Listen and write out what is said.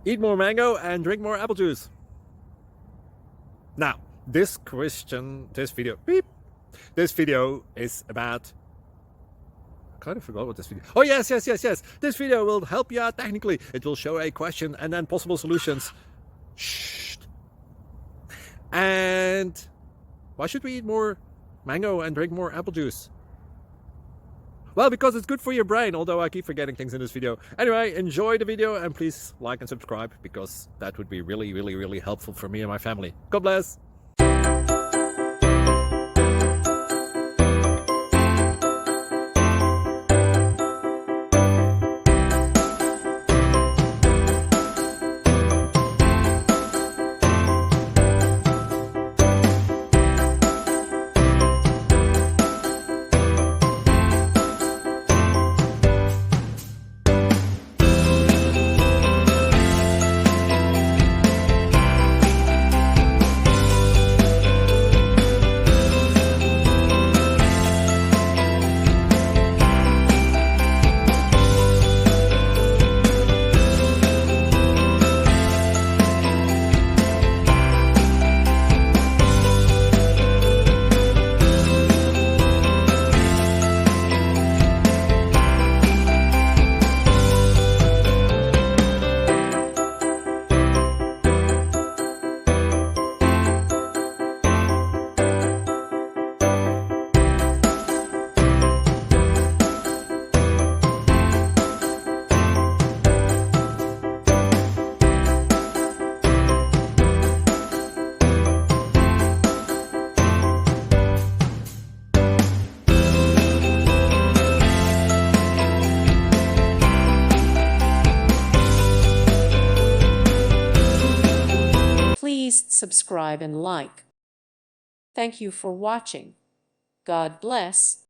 Eat more mango and drink more apple juice. Now, this video is about, I kind of forgot what this video. Oh, yes. This video will help you out technically. It will show a question and then possible solutions. Shh. And why should we eat more mango and drink more apple juice? Well, because it's good for your brain, although I keep forgetting things in this video. Anyway, enjoy the video and please like and subscribe, because that would be really helpful for me and my family. God bless! Please subscribe and like. Thank you for watching. God bless.